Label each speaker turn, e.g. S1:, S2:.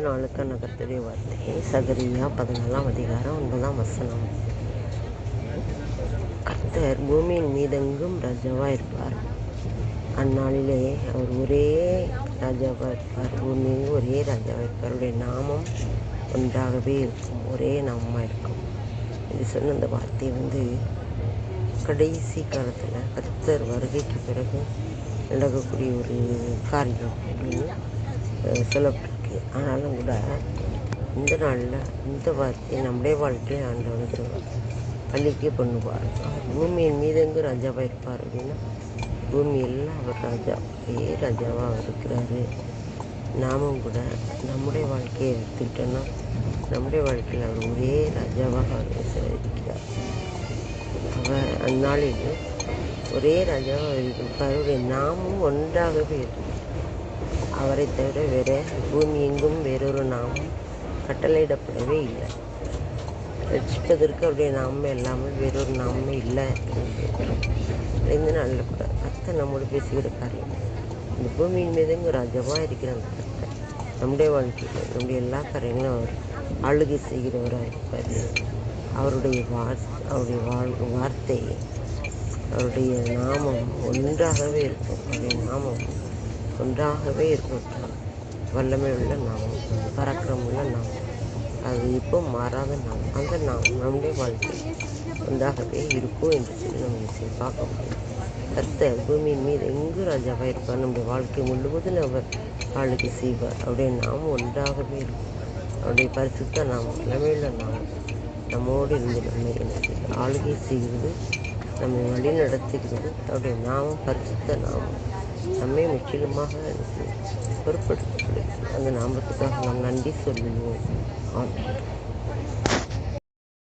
S1: நாளுக்கான கர்த்தருடைய வார்த்தை சகரியா 14ஆம் அதிகாரம் 9ஆம் வசனம். கர்த்தர் பூமியின் மீதெங்கும் ராஜாவாக இருப்பார். அந்நாளிலே அவர் ஒரே ராஜாவாக இருப்பார். பூமியில் ஒரே ராஜாவாக இருப்பார். அவருடைய நாமம் ஒன்றாகவே இருக்கும், ஒரே நாமமாக இருக்கும். இது சொன்ன அந்த வார்த்தை கடைசி காலத்தில் கர்த்தர் வருகைக்கு பிறகு நடக்கக்கூடிய ஒரு காரியம் அப்படின்னு சொல்லப்பட்டிருக்கு. ஆனாலும் கூட இந்த நாளில் இந்த வார்த்தையை நம்முடைய வாழ்க்கையை ஆண்டவர் பள்ளிக்கு பண்ணுவார். பூமியின் மீதெங்கு ராஜாவாக இருப்பார் அப்படின்னா பூமியெல்லாம் அவர் ராஜா, ஒரே ராஜாவாக அவர் இருக்கிறாரு. நாமும் கூட நம்முடைய வாழ்க்கையை எடுத்துக்கிட்டோன்னா நம்முடைய வாழ்க்கையில் அவர் ஒரே ராஜாவாக அவர் இருக்கிறார். அவர் அந்நாளில் ஒரே ராஜாவாக அவர் இருப்பார். அவருடைய நாமும் ஒன்றாகவே இருக்கும். அவரை தவிர வேற பூமி எங்கும் வேறொரு நாமும் கட்டளையிடப்படவே இல்லை. ரட்சிப்பதற்கு அவருடைய நாமமே இல்லாமல் வேறொரு நாமமே இல்லை. இந்த நாளில் கூட கர்த்தர் நம்மோடு பேசுகிற காரியம், இந்த பூமியின் மீதுங்க ராஜாவாக இருக்கிற அந்த கர்த்தர் நம்முடைய வாழ்க்கையில் நம்முடைய எல்லா காரியங்களும் அவர் ஆளுகை செய்கிறவராக இருப்பார். அவருடைய வார்த்தை, அவருடைய நாமம் ஒன்றாகவே இருக்கும். அவருடைய நாமம் ஒன்றாகவே இருக்கும். வல்லமை உள்ள நாமம், பராக்கிரமம் உள்ள நாமம், அது இப்போ மாறாத நாமம். அந்த நாமம் நம்முடைய வாழ்க்கை ஒன்றாகவே இருக்கும் என்று சொல்லி நம்ம பார்க்க முடியும். கர்த்தர் பூமியின் மீது எங்கு ராஜாவாக இருப்பார். நம்முடைய வாழ்க்கை முழுவதும் அவர் ஆளுகை செய்வார். அவருடைய நாமம் ஒன்றாகவே இருக்கும். அவருடைய பரிசுத்த நாமம், வல்லமையுள்ள நாமம் நம்மோடு இருந்து நம்மை ஆளுகை செய்கிறது, நம்மை வழி நடத்துகிறது. அவருடைய நாமம் பரிசுத்த நாமம் நம்மை முற்றிலுமாக பொருட்படுத்தப்படுகிறது. அந்த நாமத்துக்காக நாம் நன்றி சொல்லுவோம். ஆமென்.